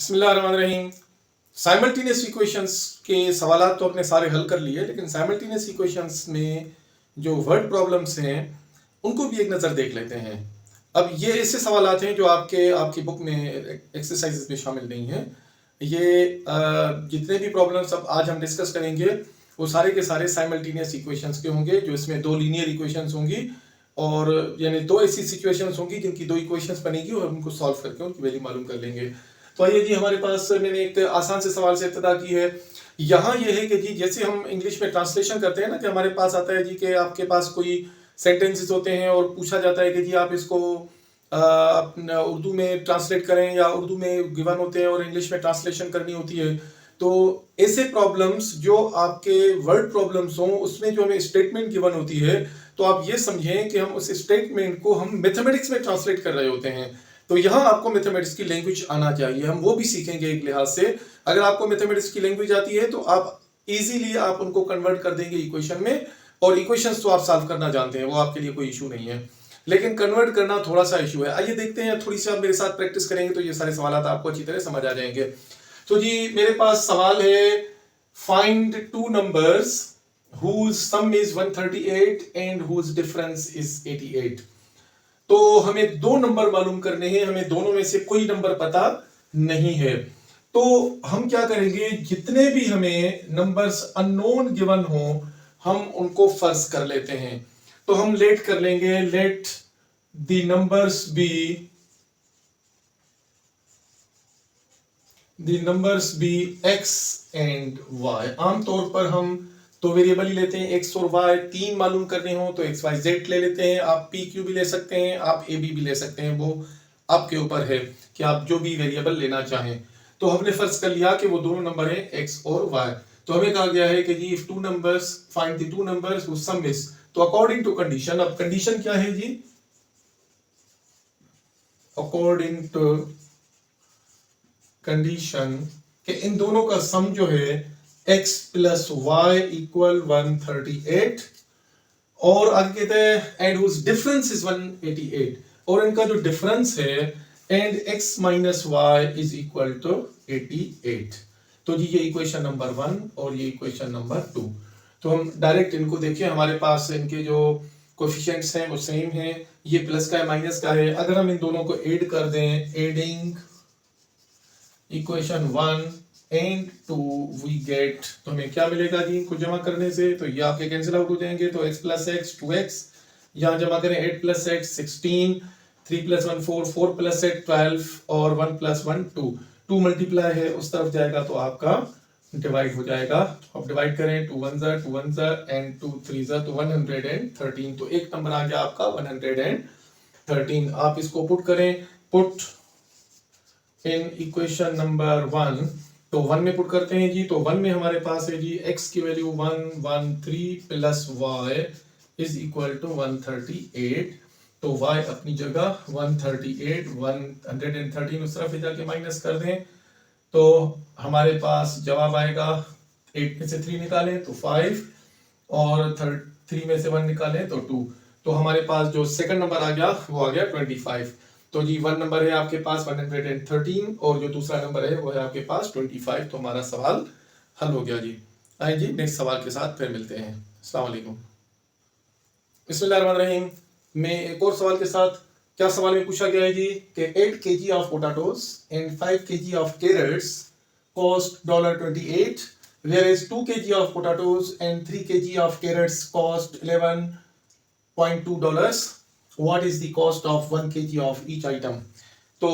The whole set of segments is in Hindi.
बिस्मिल्लाहिर्रहमानिर्रहीम। साइमल्टेनियस इक्वेशंस के सवालात तो अपने सारे हल कर लिए, लेकिन साइमल्टेनियस इक्वेशंस में जो वर्ड प्रॉब्लम्स हैं उनको भी एक नज़र देख लेते हैं। अब ये ऐसे सवालात हैं जो आपकी बुक में एक्सरसाइजेस में शामिल नहीं हैं। ये जितने भी प्रॉब्लम्स अब आज हम डिस्कस करेंगे वो सारे के सारे साइमल्टेनियस इक्वेशंस के होंगे, जो इसमें दो लीनियर इक्वेशंस होंगी और यानी दो ऐसी सिचुएशंस होंगी जिनकी दो इक्वेशंस बनेगी और उनको सॉल्व करके उनकी वैल्यू मालूम कर लेंगे। तो आइए जी, हमारे पास मैंने एक आसान से सवाल से इब्तिदा की है। यहाँ ये है कि जी जैसे हम इंग्लिश में ट्रांसलेशन करते हैं ना, कि हमारे पास आता है जी कि आपके पास कोई सेंटेंसेस होते हैं और पूछा जाता है कि जी आप इसको उर्दू में ट्रांसलेट करें, या उर्दू में गिवन होते हैं और इंग्लिश में ट्रांसलेशन करनी होती है। तो ऐसे प्रॉब्लम्स जो आपके वर्ड प्रॉब्लम्स हों उसमें जो हमें स्टेटमेंट गिवन होती है, तो आप ये समझें कि हम उस स्टेटमेंट को हम मैथमेटिक्स में ट्रांसलेट कर रहे होते हैं। तो यहाँ आपको मैथमेटिक्स की लैंग्वेज आना चाहिए, हम वो भी सीखेंगे एक लिहाज से। अगर आपको मैथमेटिक्स की लैंग्वेज आती है तो आप इजीली आप उनको कन्वर्ट कर देंगे इक्वेशन में, और इक्वेशंस तो आप सॉल्व करना जानते हैं, वो आपके लिए कोई इशू नहीं है, लेकिन कन्वर्ट करना थोड़ा सा इशू है। आइए देखते हैं, थोड़ी सी आप मेरे साथ प्रैक्टिस करेंगे तो ये सारे सवाल आपको अच्छी तरह समझ आ जाएंगे। तो जी मेरे पास सवाल है, find two numbers whose sum is 138 and whose difference is 88। तो हमें दो नंबर मालूम करने हैं, हमें दोनों में से कोई नंबर पता नहीं है। तो हम क्या करेंगे, जितने भी हमें नंबर्स अननोन गिवन हो हम उनको फर्ज कर लेते हैं। तो हम लेट कर लेंगे, let the numbers be x and y। आमतौर पर हम तो वेरिएबल ही लेते हैं, x और y। तीन मालूम करने हो तो x y z ले लेते हैं। आप p q भी ले सकते हैं, आप a b भी ले सकते हैं, वो आपके ऊपर है कि आप जो भी वेरिएबल लेना चाहें। तो हमने फर्ज कर लिया कि वो दोनों नंबर हैं x और y। तो हमें कहा गया है कि जी if two numbers find the two numbers whose sum is, तो अकॉर्डिंग टू कंडीशन। अब कंडीशन क्या है जी, अकॉर्डिंग टू कंडीशन कि इन दोनों का सम जो है x प्लस वाई इक्वल 138, और आगे कहते हैं एंड हुज डिफरेंस इज 188, और इनका जो डिफरेंस है and x minus y is equal to 88। तो जी ये इक्वेशन नंबर 1 और ये इक्वेशन नंबर 2। तो हम डायरेक्ट इनको देखिए, हमारे पास इनके जो कोफिशिएंट्स हैं वो सेम हैं, ये प्लस का है माइनस का है। अगर हम इन दोनों को ऐड कर दें, adding equation 1 and 2 we get, तो हमें क्या मिलेगा जी इनको जमा करने से, तो ये आपके कैंसिल आउट हो जाएंगे। तो x प्लस एक्स 2x, यहाँ जमा करें 8 प्लस एक्स 16, 3 प्लस 1 4, 4 प्लस 8 12, और 1 प्लस 1 2। 2 मल्टीप्लाई है उस तरफ जाएगा तो आपका डिवाइड हो जाएगा। अब डिवाइड करें, 2 1 जा एंड 2 3 जा, तो 113। तो एक नंबर आ गया आपका 113। आप इसको पुट करें, पुट इन इक्वेशन नंबर 1। तो 1 में पुट करते हैं जी, तो 1 में हमारे पास है जी x की value 113 plus y is equal to 138। तो y अपनी जगह 138, 113 उस तरफ जाके माइनस कर दें, तो हमारे पास जवाब आएगा 8 में से 3 निकालें तो 5, और 3 में से 1 निकालें तो 2। तो हमारे पास जो सेकंड नंबर आ गया वो आ गया 25। तो जी 1 नंबर है आपके पास 113, और जो दूसरा नंबर है वो है आपके पास 25। तो हमारा सवाल हल हो गया जी। आइए जी नेक्स्ट सवाल के साथ फिर मिलते हैं। अस्सलाम वालेकुम। बिस्मिल्लाहिर्रहमानिर्रहीम। मैं एक और सवाल के साथ, क्या सवाल में पूछा गया है जी कि 8 kg of potatoes and 5 kg of carrots cost $28, whereas 2 kg of potatoes and 3 kg of carrots cost $11.2. What is the cost of 1 kg of each item? तो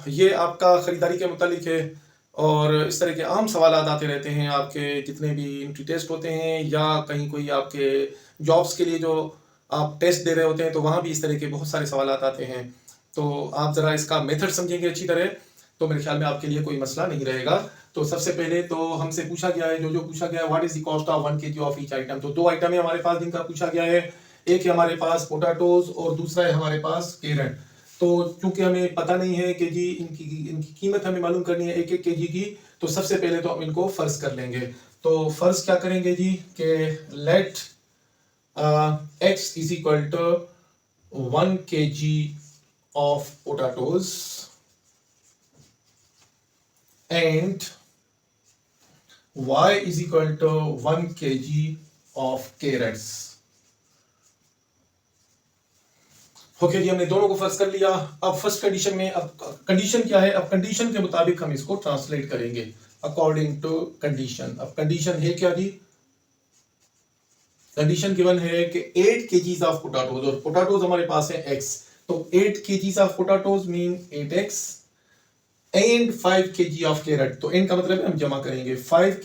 ये आपका खरीदारी के मुतालिक है, और इस तरह के आम सवाल आते रहते हैं आपके जितने भी एंट्री टेस्ट होते हैं, या कहीं कोई आपके जॉब्स के लिए जो आप टेस्ट दे रहे होते हैं तो वहाँ भी इस तरह के बहुत सारे सवाल आते हैं। तो आप ज़रा इसका मेथड समझेंगे अच्छी तरह तो मेरे ख्याल में आपके लिए कोई मसला नहीं रहेगा। तो सबसे पहले तो हमसे पूछा गया है, जो पूछा गया है, what is the cost of 1 kg of each item. तो दो आइटम है हमारे पास जिनका पूछा गया है, एक है हमारे पास पोटैटोज और दूसरा है हमारे पास कैरेट। तो चूंकि हमें पता नहीं है कि जी इनकी कीमत हमें मालूम करनी है 1-1 kg की, तो सबसे पहले तो हम इनको फर्ज कर लेंगे। तो फर्ज क्या करेंगे जी कि let x is equal to 1 kg of potatoes and y is equal to 1 kg of carrots. Okay जी, हमने दोनों को फर्ज कर लिया। अब फर्स्ट कंडीशन में, अब कंडीशन क्या है, अब कंडीशन के मुताबिक हम इसको ट्रांसलेट करेंगे अकॉर्डिंग टू कंडीशन। अब कंडीशन है क्या जी, कंडीशन गिवन है कि 8 kgs ऑफ पोटैटोज, और पोटैटोज हमारे पास है x, तो 8 kgs of potatoes mean 8x and 5 kg of carrot. तो एंड का मतलब है हम जमा करेंगे 5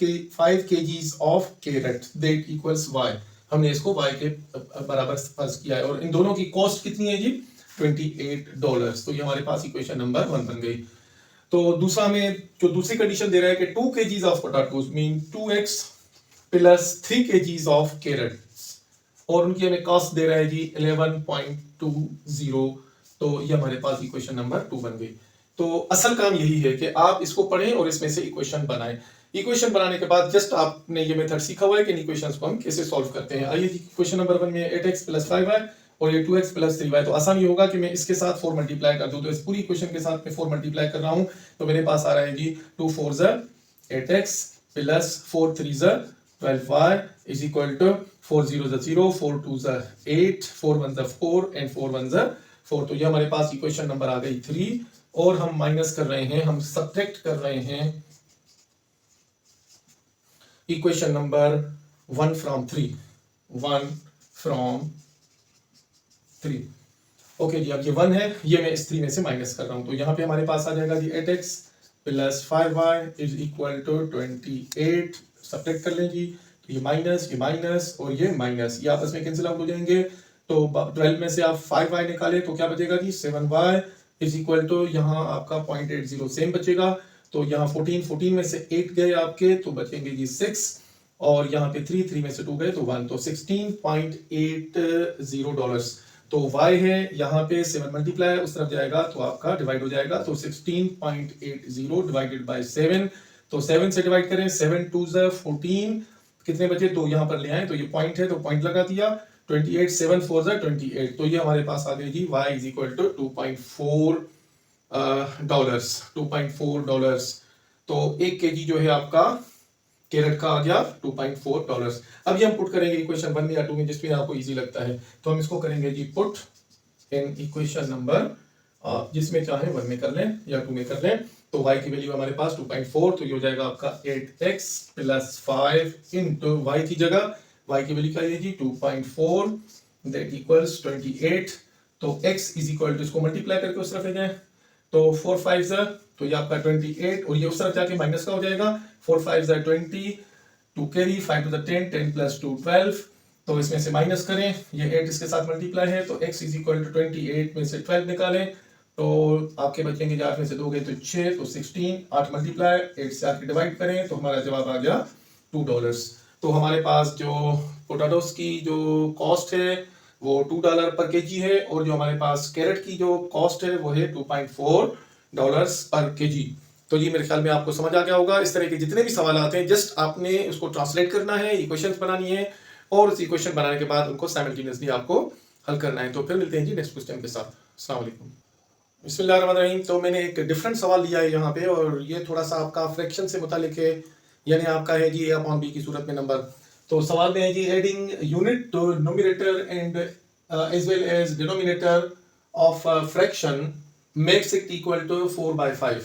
kgs of carrot that equals y। हमने इसको y के बराबर फर्ज किया है, और इन दोनों की कॉस्ट कितनी है जी, $28। तो ये हमारे पास इक्वेशन नंबर 1 बन गई। तो दूसरा हमें जो दूसरी कंडीशन दे रहा है कि 2 kgs of potatoes mean 2x plus 3 kgs of carrots, और उनकी हमें कॉस्ट दे रहा है जी 11.20। तो ये हमारे पास इक्वेशन नंबर 2 बन गई। तो असल काम यही है कि आप इसको पढ़ें और इसमें से इक्वेशन बनाएं। इक्वेशन बनाने के बाद जस्ट आपने ये मेथड सीखा हुआ है कि इक्वेशंस को हम कैसे सॉल्व करते हैं। आइए जी, क्वेश्चन नंबर 1 में 8x प्लस 5y और ये 2x प्लस 3y। तो आसान ये होगा कि मैं इसके साथ 4 मल्टीप्लाई कर दूं, तो इस पूरी इक्वेशन के साथ मैं 4 मल्टीप्लाई कर रहा हूं, तो मेरे पास आ रहा है जी 2 4 8x plus 4 3 12y is equal to 4 0 0 4 2 8 4 1 4 and 4 1 4। तो ये हमारे पास इक्वेशन नंबर आ गई 3, और हम माइनस कर रहे हैं, हम सब्ट्रैक्ट कर रहे हैं equation number 1 from 3, 1 from 3। Okay जी, अब ये 1 है, ये मैं इस 3 में से माइनस कर रहा हूं, तो यहां पे हमारे पास आ जाएगा जी 8x plus 5y is equal to 28। Subtract कर लें जी, तो ये माइनस और ये माइनस, ये आपस में कैंसिल आउट हो जाएंगे। तो 12 में से आप 5y निकाले तो क्या बचेगा जी 7y इज इक्वल टू, यहाँ आपका 0.80 सेम बचेगा। तो यहाँ 14 में से 8 गए आपके, तो बचेंगे जी 6, और यहाँ पे 3 में से 2 गए तो 1, तो $16.80। तो y है यहाँ पे 7 मल्टीप्लाई उस तरफ जाएगा तो आपका डिवाइड हो जाएगा, तो 16.80 डिवाइडेड बाय 7, तो 7 से डिवाइड करें, 7 2 14, कितने बचे, तो यहाँ पर ले आए, तो ये पॉइंट है तो पॉइंट लगा दिया, 28 7 4 28। तो ये हमारे पास आ गई जी y इज इक्वल टू $2.4। तो 1 kg जो है आपका कैरेट का आ गया $2.4। अब ये हम पुट करेंगे इक्वेशन 1 में या 2 में, जिसमें आपको इजी लगता है। तो हम इसको करेंगे जी पुट इन इक्वेशन नंबर, जिसमें चाहे 1 में कर लें या 2 में कर लें। तो y की वैल्यू हमारे पास 2.4, तो ये हो जाएगा आपका 8x प्लस 5 इंटू y की जगह y की वैल्यू क्या है जी 2.4 दैट इक्वल्स 28। तो x इज इक्वल टू, इसको मल्टीप्लाई करके उस तरफ ले जाएं, तो 4 5 तो ये आपका 28, और ये उस तरफ जाके माइनस का हो जाएगा, 4 5 20, 2 कैरी 5 to the 10 10 प्लस 2 12। तो इसमें से माइनस करें, ये 8 इसके साथ मल्टीप्लाई है, तो x इज इक्वल टू 28 में से 12 निकालें, तो आपके बचेंगे 8 में से 2 गए तो 6, तो 16, 8 मल्टीप्लाई 8 से 8 के डिवाइड करें, तो हमारा जवाब आ गया $2। तो हमारे पास जो पोटैटोस की जो कॉस्ट है वो $2 पर केजी है, और जो हमारे पास कैरेट की जो कॉस्ट है वो है $2.4 पर केजी। तो ये मेरे ख्याल में आपको समझ आ गया होगा। इस तरह के जितने भी सवाल आते हैं जस्ट आपने उसको ट्रांसलेट करना है, इक्वेशंस बनानी है, और उस इक्वेशन बनाने के बाद उनको साइमल्टेनियसली आपको हल करना है। तो फिर मिलते हैं जी नेक्स्ट क्वेश्चन के साथ। अस्सलाम वालेकुम। बिस्मिल्लाहिर्रहमानिर्रहीम। तो मैंने एक डिफरेंट सवाल लिया है यहाँ पे, और ये थोड़ा सा आपका फ्रैक्शन से मुतालिक है, यानी आपका है जी a/b की सूरत में नंबर। तो सवाल में है जी adding unit to numerator and as well as denominator of fraction makes it equal to 4/5।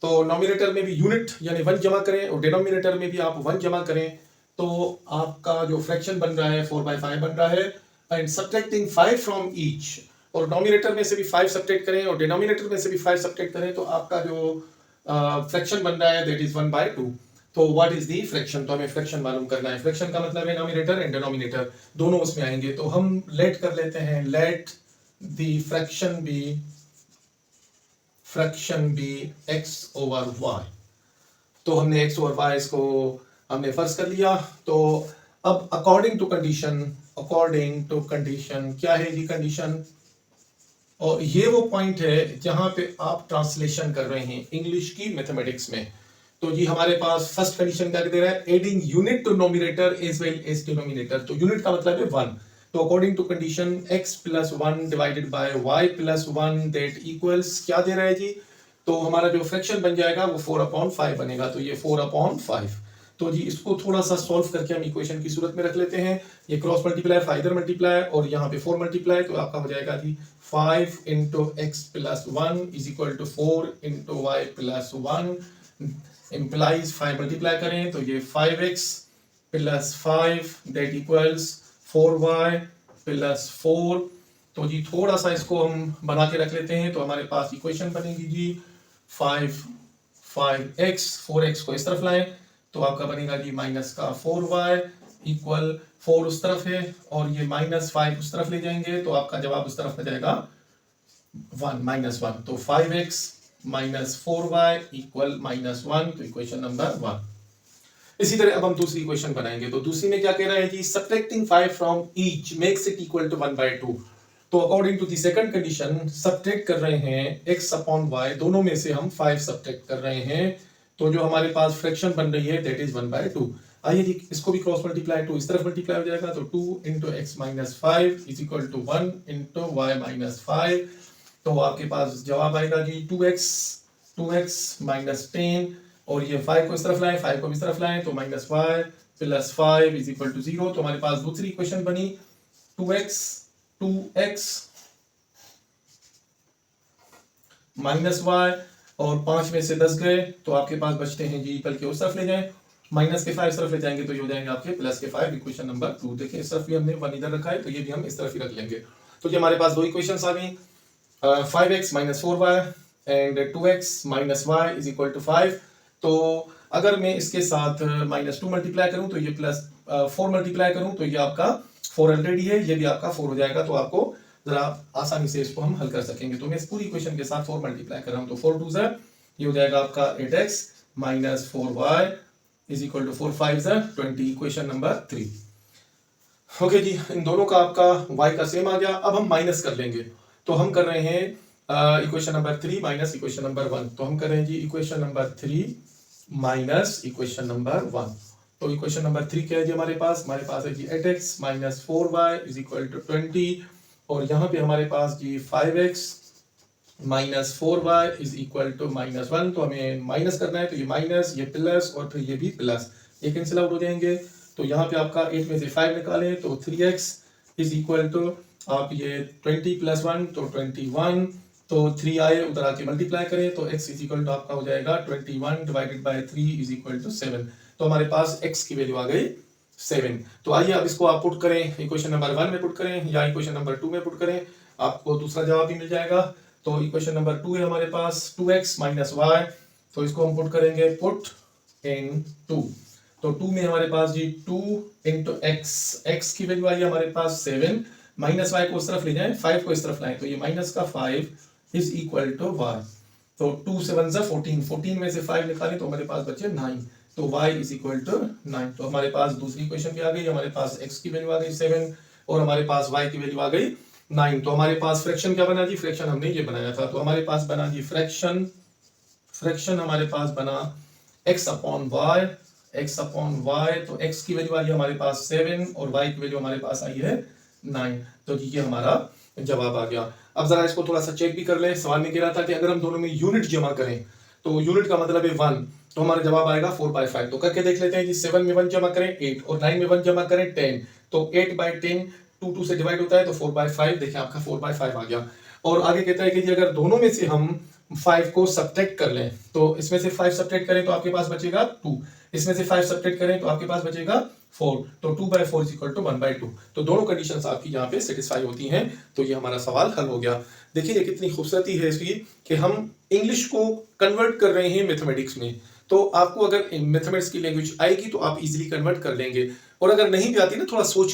तो नोमिनेटर में भी यूनिट यानी 1 जमा करें, और डिनोमिनेटर में भी आप 1 जमा करें, तो आपका जो फ्रैक्शन बन रहा है 4/5 बन रहा है। एंड सब्ट्रैक्टिंग 5 फ्रॉम ईच, और नोमिनेटर में से भी 5 सब्ट्रैक्ट करें और डिनोमिनेटर में से भी 5 सब्ट्रैक्ट करें, तो आपका जो फ्रैक्शन बन रहा है दैट इज 1/2। तो व्हाट इज दी फ्रैक्शन, तो हमें फ्रैक्शन मालूम करना है। फ्रैक्शन का मतलब है नोमिनेटर एंड डिनोमिनेटर दोनों उसमें आएंगे। तो हम लेट कर लेते हैं, let the fraction be x over y। तो हमने x ओवर y इसको हमने फर्ज कर लिया। तो अब अकॉर्डिंग टू कंडीशन क्या है जी कंडीशन, और ये वो पॉइंट है जहां पे आप ट्रांसलेशन कर रहे हैं इंग्लिश की मैथमेटिक्स में। तो जी हमारे पास फर्स्ट कंडीशन क्या दे रहा है, adding unit to nominator as well as denominator. तो यूनिट का मतलब है 1। तो according to condition x plus 1 divided by y plus 1 that equals क्या दे रहा है जी तो हमारा जो फ्रैक्शन बन जाएगा वो 4/5 बनेगा, तो ये 4/5। तो जी इसको थोड़ा सा सॉल्व करके हम इक्वेशन की सूरत में रख लेते हैं। ये क्रॉस मल्टीप्लाई, इधर मल्टीप्लाई और यहाँ पे 4 मल्टीप्लाई, तो आपका हो जाएगा जी 5 × x + 1 = 4 × y + 1 इम्प्लाइज 5 मल्टीप्लाई करें तो ये 5x + 5 दैट इक्वल्स 4y + 4। तो जी थोड़ा सा इसको हम बना के रख लेते हैं, तो हमारे पास इक्वेशन बनेगी जी 5x 4x को इस तरफ लाएं तो आपका बनेगा जी -4y = 4 उस तरफ है और ये -5 उस तरफ ले जाएंगे तो आपका जवाब उस तरफ हो जाएगा 1 तो 5x - 4y = -1, तो इक्वेशन नंबर 1। इसी तरह अब हम दूसरी इक्वेशन बनाएंगे। तो दूसरी में क्या कह रहा है जी, subtracting 5 from each makes it equal to 1/2। तो according to the second condition subtract कर रहे हैं x/y, दोनों में से हम 5 सबट्रैक्ट कर रहे हैं, तो जो हमारे पास फ्रैक्शन बन रही है दैट इज 1/2। आइए जी इसको भी क्रॉस मल्टीप्लाई, 2 इस तरफ मल्टीप्लाई हो जाएगा तो 2 × x - 5 = 1 × y - 5। तो आपके पास जवाब आएगा जी 2x - 10 और ये 5 को इस तरफ लाएं, 5 को इस तरफ लाएं तो -y + 5 = 0। तो हमारे पास दूसरी इक्वेशन बनी 2x -y और 5 में से 10 गए तो आपके पास बचते हैं जी, बल्कि उस तरफ ले जाएं, -5 इस तरफ ले जाएंगे तो ये हो जाएंगे आपके +5, इक्वेशन नंबर 2। देखिए इस तरफ भी हमने 1 इधर रखा है तो ये भी हम इस तरफ ही रख लेंगे। तो ये हमारे पास दो इक्वेशंस आ गई, 5x - 4y and 2x - y = 5। तो अगर मैं इसके साथ -2 मल्टीप्लाई करूं तो ये +4 मल्टीप्लाई करूं तो ये आपका 4 ऑलरेडी है, ये भी आपका 4 हो जाएगा, तो आपको जरा आसानी से इसको हम हल कर सकेंगे। तो मैं इस पूरी इक्वेशन के साथ 4 मल्टीप्लाई कर रहा हूं तो 4 2 ये हो जाएगा आपका 8x - 4y = 4 5 20, equation number 3। Okay जी, इन दोनों का आपका y का सेम आ गया। अब हम माइनस कर लेंगे, तो हम कर रहे हैं equation number 3 minus equation number 1। तो हम कर रहे हैं जी equation number 3 minus equation number 1। तो इक्वेशन नंबर 3 क्या है जी हमारे पास है जी 8x - 4y = 20 और यहाँ पे हमारे पास जी 5x - 4y = -1। तो हमें माइनस करना है, तो ये माइनस, ये प्लस और फिर ये भी प्लस, ये कैंसिल आउट हो जाएंगे। तो यहाँ पे आपका 8 में से 5 निकालें तो 3x = आप ये 20 + 1 तो 21, तो 3 आए उधर आके मल्टीप्लाई करें तो x = आपका हो जाएगा 21 / 3 = 7। तो हमारे पास x की वैल्यू आ गई 7। तो आइए अब इसको आप पुट करें, इक्वेशन नंबर 1 में पुट करें या इक्वेशन नंबर 2 में पुट करें, आपको दूसरा जवाब भी मिल जाएगा। तो इक्वेशन नंबर 2 है हमारे पास 2x - y, तो इसको हम पुट करेंगे, पुट इन 2। तो 2 में हमारे पास जी 2 × x की वैल्यू आई हमारे पास 7, -y को उस तरफ ले जाएं, 5 को इस तरफ लाएं तो ये -5 = y। तो 2 7 14, 14 में से 5 निकालें तो हमारे पास बचे 9, तो y = 9। तो हमारे पास दूसरी इक्वेशन भी आ गई, हमारे पास x की वैल्यू आ गई 7 और हमारे पास y की वैल्यू आ गई 9। तो हमारे पास फ्रैक्शन क्या बना जी, फ्रैक्शन हमने ये बनाया था, तो हमारे पास बना जी फ्रैक्शन हमारे पास बना x/y, तो x की वैल्यू आई है हमारे पास 7 और y की वैल्यू हमारे पास आई है 9। तो जी ये हमारा जवाब आ गया। अब जरा इसको थोड़ा सा चेक भी कर लें। सवाल में कह रहा था कि अगर हम दोनों में यूनिट जमा करें, तो यूनिट का मतलब है 1, तो हमारा जवाब आएगा 4/5। तो करके देख लेते हैं जी, 7 में 1 जमा करें 8 और 9 में 1 जमा करें 10, तो 8/10 2 से डिवाइड होता है तो 4/5, देखिए आपका 4/5 आ गया। और आगे कहता है कि जी अगर दोनों में से हम 5 को सब्ट्रैक्ट कर लें, तो इसमें से 5 सब्ट्रैक्ट करें तो आपके पास बचेगा 2, इसमें से 5 सब्ट्रैक्ट करें तो आपके पास बचेगा 4, तो 2/4 = 1/2। तो दोनों कंडीशंस आपकी यहाँ पे सेटिस्फाई होती हैं, तो ये हमारा सवाल हल हो गया। देखिए ये कितनी खूबसूरती है इसकी कि हम इंग्लिश को कन्वर्ट कर रहे हैं मैथमेटिक्स में। तो आपको अगर मैथमेटिक्स की लैंग्वेज आएगी तो आप इजीली कन्वर्ट कर लेंगे, और अगर नहीं भी आती ना, थोड़ा सोच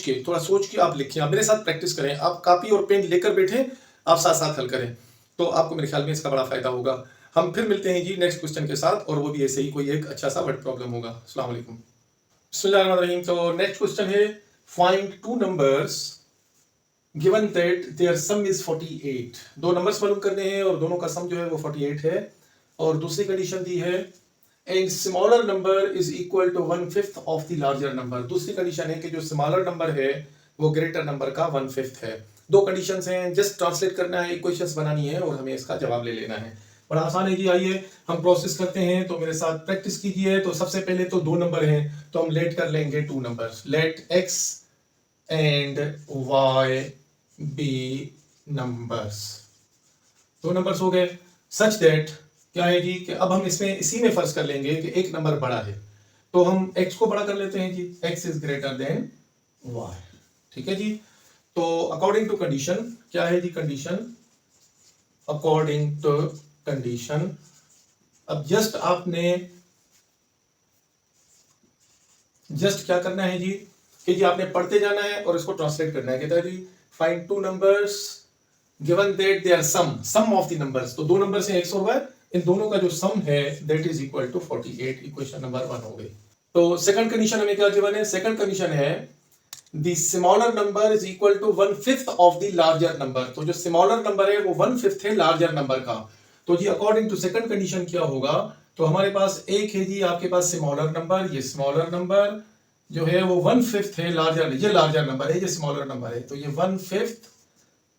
के आप लिखें, आप मेरे साथ प्रैक्टिस करें, आप कॉपी और पेन लेकर बैठे, आप साथ साथ हल करें, तो आपको मेरे ख्याल में इसका बड़ा फायदा होगा। हम फिर मिलते हैं जी नेक्स्ट क्वेश्चन के साथ, और वो भी ऐसे ही कोई एक अच्छा सा वर्ड प्रॉब्लम होगा। अस्सलाम वालेकुम। बिस्मिल्लाहिर्रहमानिर्रहीम। तो नेक्स्ट क्वेश्चन है, find 2 numbers given that their sum is 48। 2 numbers मालूम करने हैं और दोनों का सम जो है वो 48 है, और दूसरी कंडीशन दी है and smaller number is equal to 1/5 of the larger number. दूसरी कंडीशन है कि जो स्मॉलर नंबर है वो ग्रेटर नंबर का 1/5 है। 2 कंडीशंस हैं, जस्ट ट्रांसलेट करना है, इक्वेशंस बनानी है और हमें इसका जवाब ले लेना है। बड़ा आसान है जी। आइए हम प्रोसेस करते हैं, तो मेरे साथ प्रैक्टिस कीजिए। तो सबसे पहले तो दो नंबर हैं, तो हम लेट कर लेंगे two numbers. Let x and y be numbers, दो नंबर्स हो गए। सच दैट क्या है जी कि अब हम इसमें इसी में फर्ज कर लेंगे कि एक नंबर बड़ा है, तो हम x को बड़ा कर लेते हैं जी, x is greater than y। ठीक है जी। तो अकॉर्डिंग टू कंडीशन क्या है जी, कंडीशन अकॉर्डिंग टू कंडीशन, अब जस्ट क्या करना है जी कि जी आपने पढ़ते जाना है और इसको ट्रांसलेट करना है। कहता है जी find two numbers given that they are sum of the numbers, तो दो नंबर से x और y, इन दोनों का जो सम है that is equal to 48। Equation number 1 हो गई। तो सेकंड कंडीशन हमें क्या गिवन है, सेकंड कंडीशन है the smaller number is equal to 1/5 of the larger number, तो जो स्मॉलर नंबर है वो 1/5 है लार्जर नंबर का। तो जी अकॉर्डिंग टू सेकंड कंडीशन क्या होगा, तो हमारे पास एक है जी आपके पास स्मॉलर नंबर, ये स्मॉलर नंबर जो है वो 1/5 है लार्जर, ये लार्जर नंबर है, ये स्मॉलर नंबर है, तो ये 1/5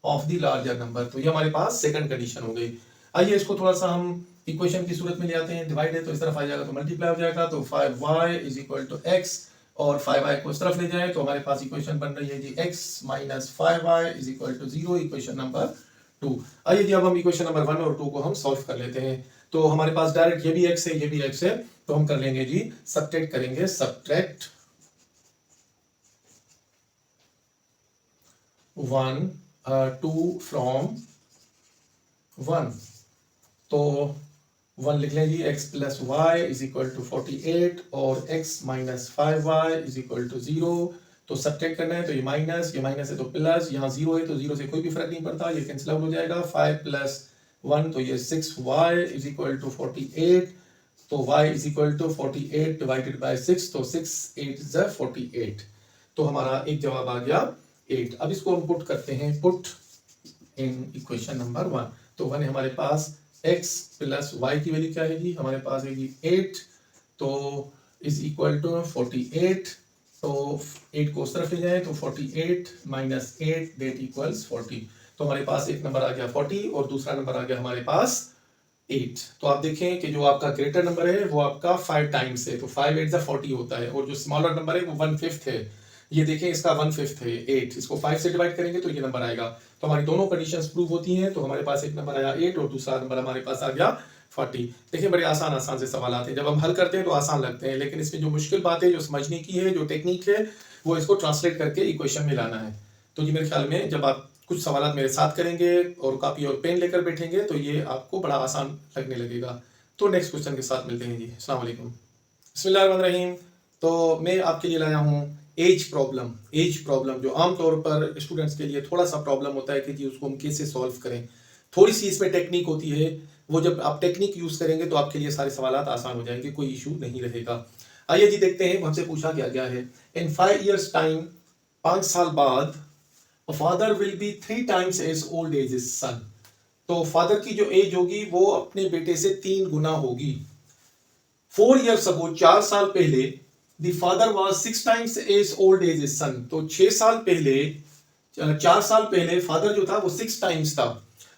ऑफ द लार्जर नंबर। तो ये हमारे पास सेकंड कंडीशन हो गई। आइए इसको थोड़ा सा हम इक्वेशन की सूरत में ले आते हैं। डिवाइड है तो इस तरफ आ जाएगा तो मल्टीप्लाई हो जाएगा, तो 5y is equal to x और 5y को इस तरफ ले जाए तो हमारे पास इक्वेशन बन रही है जी x minus 5y is equal to 0, equation number 2। आइए जी अब हम इक्वेशन नंबर 1 और 2 को हम सॉल्व कर लेते हैं। तो हमारे पास डायरेक्ट ये भी x है, ये भी x है, तो हम कर लेंगे जी सब्ट्रैक्ट करेंगे, सब्ट्रैक्ट 2 फ्रॉम 1, तो 1 लिख लें जी, x plus y is equal to 48 और x minus 5y is equal to 0। तो सब्ट्रैक्ट करना है तो ये माइनस है तो प्लस, यहाँ 0 है तो 0 से कोई भी फर्क नहीं पड़ता, ये कैंसिल आउट हो जाएगा। 5 प्लस 1 तो ये 6y इज इक्वल टू 48, तो y is equal to 48 divided by 6, तो 6 8 इज 48, तो हमारा एक जवाब आ गया 8। अब इसको हम पुट करते हैं, पुट इन इक्वेशन नंबर 1। तो 1 है हमारे पास, x प्लस वाई की वैल्यू क्या है जी, हमारे पास है जी 8, तो इज इक्वल टू 48, तो 8 को उस तरफ ले जाए तो 48 माइनस 8 दैट इक्वल्स 40, तो हमारे पास एक नंबर आ गया 40 और दूसरा नंबर आ गया हमारे पास 8। तो आप देखें कि जो आपका ग्रेटर नंबर है वो आपका 5 टाइम्स है, तो 5 8 40 होता है, और जो स्मॉलर नंबर है वो 1/5 है। ये देखें इसका 1/5 है 8, इसको 5 से डिवाइड करेंगे तो ये नंबर आएगा। तो हमारी दोनों कंडीशंस प्रूव होती हैं, तो हमारे पास एक नंबर आया 8 और दूसरा नंबर हमारे पास आ गया 40। देखिए बड़े आसान से सवाल आते हैं, जब हम हल करते हैं तो आसान लगते हैं, लेकिन इसमें जो मुश्किल बात है, जो समझने की है, जो टेक्निक है, वो इसको ट्रांसलेट करके इक्वेशन में लाना है। तो जी मेरे ख्याल में जब आप कुछ सवाल मेरे साथ करेंगे और कॉपी और पेन लेकर बैठेंगे तो ये आपको बड़ा आसान लगने लगेगा। तो नेक्स्ट क्वेश्चन के साथ मिलते हैं जी। अस्सलाम वालेकुम। बिस्मिल्लाहिर्रहमानिर्रहीम। तो मैं आपके लिए लाया हूँ एज प्रॉब्लम जो आमतौर पर स्टूडेंट्स के लिए थोड़ा सा प्रॉब्लम होता है कि जी उसको हम कैसे सॉल्व करें। थोड़ी सी इसमें टेक्निक होती है, वो जब आप टेक्निक यूज करेंगे तो आपके लिए सारे सवाल आसान हो जाएंगे, कोई इशू नहीं रहेगा। आइए जी देखते हैं हमसे पूछा गया है, इन 5 years टाइम, 5 साल बाद, father will be 3 times as old as his son. तो फादर की जो एज होगी वो अपने बेटे से 3 गुना होगी। 4 years ago, 4 साल पहले, the father was 6 times as old as his son। तो 6 साल पहले, 4 साल पहले फादर जो था वो 6 टाइम्स था।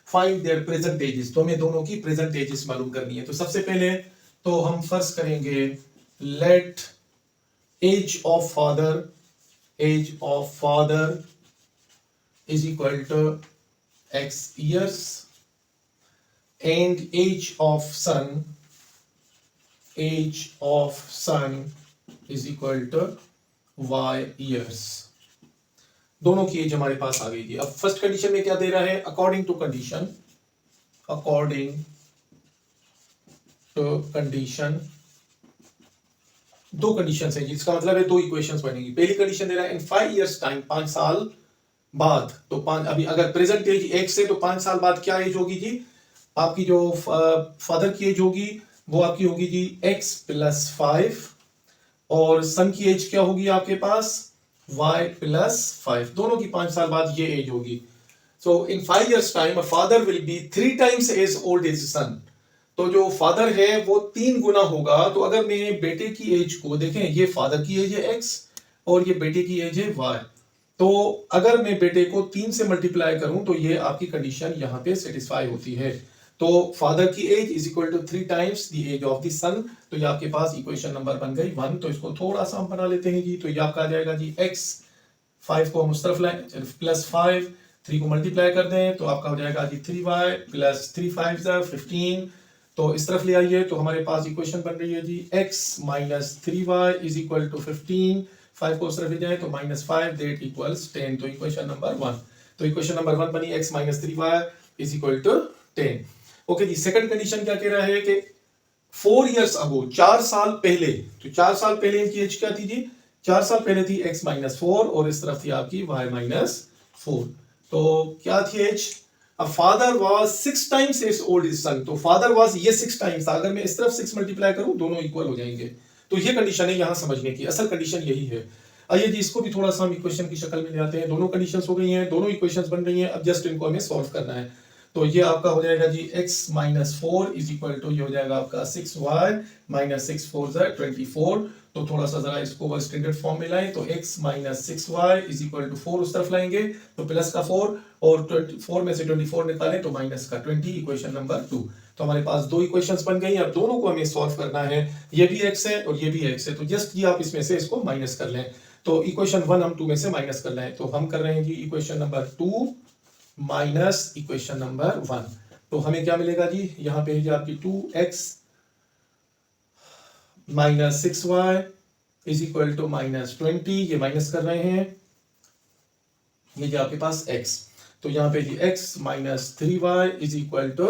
फाइंड देयर प्रेजेंट एजेस, तो हमें दोनों की प्रेजेंट एजेस मालूम करनी है। तो सबसे पहले तो हम फर्स्ट करेंगे let age of father is equal to x years and age of son is equal to y years। दोनों की एज हमारे पास आ गई थी। अब फर्स्ट कंडीशन में क्या दे रहा है, अकॉर्डिंग टू कंडीशन, दो कंडीशन है जिसका मतलब है 2 इक्वेशंस बनेगी। पहली कंडीशन दे रहा है इन 5 years टाइम, 5 साल बाद, तो 5, अभी अगर प्रेजेंट एज x है तो 5 साल बाद क्या एज होगी जी, आपकी जो फादर की एज होगी वो आपकी होगी जी x प्लस 5, और सन की एज क्या होगी आपके पास y प्लस 5, दोनों की 5 साल बाद ये एज होगी। So in 5 years time a father will be 3 times as old as son. तो जो फादर है वो 3 गुना होगा। तो अगर मैं बेटे की एज को देखें, ये फादर की एज है x और ये बेटे की एज है y, तो अगर मैं बेटे को 3 से मल्टीप्लाई करूं तो ये आपकी कंडीशन यहाँ पे सेटिस्फाई होती है। तो फादर की age is equal to 3 times the age of the son. तो ये आपके पास इक्वेशन नंबर बन गई 1। तो इसको थोड़ा सा हम बना लेते हैं जी। तो ये आपका आ जाएगा जी x, 5 को हम उस तरफ लाएं, प्लस 5, 3 को मल्टीप्लाई कर दें तो आपका हो जाएगा जी 3y प्लस 3 5 15। तो इस तरफ ले आइए तो हमारे पास इक्वेशन बन रही है जी x minus 3y is equal to 15। 5 को उस तरफ ले जाए तो माइनस 5 दैट इक्वल्स 10। तो इक्वेशन नंबर 1। तो इक्वेशन नंबर 1 बनी x minus 3y is equal to 10। Okay जी, सेकंड कंडीशन क्या कह रहा है कि 4 इयर्स अगो, 4 साल पहले, तो 4 साल पहले इनकी एज क्या थी जी? 4 साल पहले थी x माइनस 4 और इस तरफ थी आपकी y माइनस 4। तो क्या थी एज? अब father was 6 times as old as son. तो फादर वाज ये 6 टाइम्स था, अगर मैं इस तरफ 6 मल्टीप्लाई करूं दोनों इक्वल हो जाएंगे। तो ये कंडीशन है यहां समझने की, असल कंडीशन यही है। आइए जी इसको भी थोड़ा सा हम इक्वेशन की शक्ल में ले आते हैं। दोनों कंडीशंस हो गई हैं, दोनों इक्वेशंस बन रही हैं, अब जस्ट इनको हमें सॉल्व करना है। तो ये आपका हो जाएगा जी x minus 4 is equal to ये हो जाएगा आपका 6y माइनस 6 4 24। तो थोड़ा सा जरा इसको स्टैंडर्ड फॉर्म में लाएं तो x minus 6y is equal to 4 उस तरफ लाएंगे तो प्लस का 4 और 4 में से 24 निकालें तो माइनस का 20, इक्वेशन नंबर 2। तो हमारे पास दो इक्वेशंस बन गई। अब दोनों को हमें सॉल्व करना है, ये भी x है और ये भी x है। तो जस्ट ये आप इसमें से इसको माइनस कर लें। तो इक्वेशन 1 हम 2 में से माइनस कर लें। तो हम कर रहे हैं जी equation number 2 minus equation number 1। तो हमें क्या मिलेगा जी? यहां पे है जी आपकी 2x minus 6y is equal to minus 20। ये माइनस कर रहे हैं, ये जी आपके पास x। तो यहां पे जी x minus 3y is equal to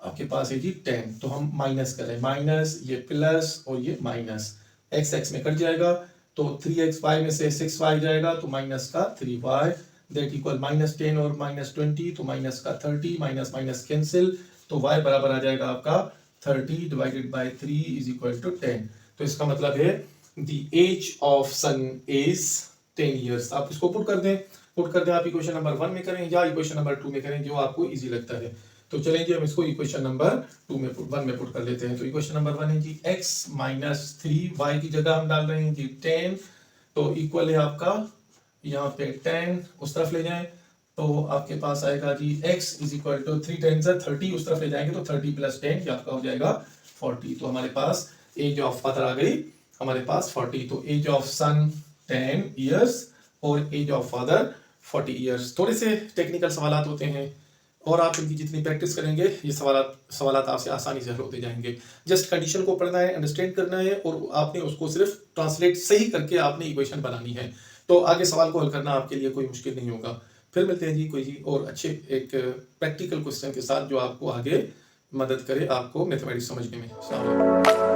आपके पास है जी 10। तो हम माइनस कर रहे हैं, माइनस ये प्लस और ये माइनस, x x में कट जाएगा तो 3x y में से 6y जाएगा तो माइनस का 3y दैट इक्वल माइनस 10 और माइनस 20 तो माइनस का 30, माइनस माइनस कैंसिल तो y बराबर आ जाएगा आपका 30 divided by 3 is equal to 10। तो इसका मतलब है the age of son is 10 years. आप इसको पुट कर दें आप इक्वेशन नंबर 1 में करें या इक्वेशन नंबर 2 में करें, जो आपको इजी लगता है। तो चलें जी हम इसको इक्वेशन नंबर 1 में पुट कर लेते हैं। तो इक्वेशन नंबर 1 है जी x माइनस 3y की जगह हम डाल रहे हैं जी 10। तो इक्वल है आपका यहाँ पे 10 उस तरफ ले जाएं तो आपके पास आएगा जी x इज इक्वल टू 3 10 30, उस तरफ ले जाएंगे तो 30 प्लस 10 ये आपका हो जाएगा 40। तो हमारे पास एज ऑफ फादर आ गई हमारे पास 40। तो एज ऑफ सन 10 इयर्स और एज ऑफ फादर 40 इयर्स। थोड़े से टेक्निकल सवालात होते हैं और आप इनकी जितनी प्रैक्टिस करेंगे ये सवालात आपसे आसानी से हल होते जाएंगे। जस्ट कंडीशन को पढ़ना है, अंडरस्टैंड करना है और आपने उसको सिर्फ ट्रांसलेट सही करके आपने इक्वेशन बनानी है। तो आगे सवाल को हल करना आपके लिए कोई मुश्किल नहीं होगा। फिर मिलते हैं जी कोई और अच्छे एक प्रैक्टिकल क्वेश्चन के साथ जो आपको आगे मदद करे आपको मैथमेटिक्स समझने में।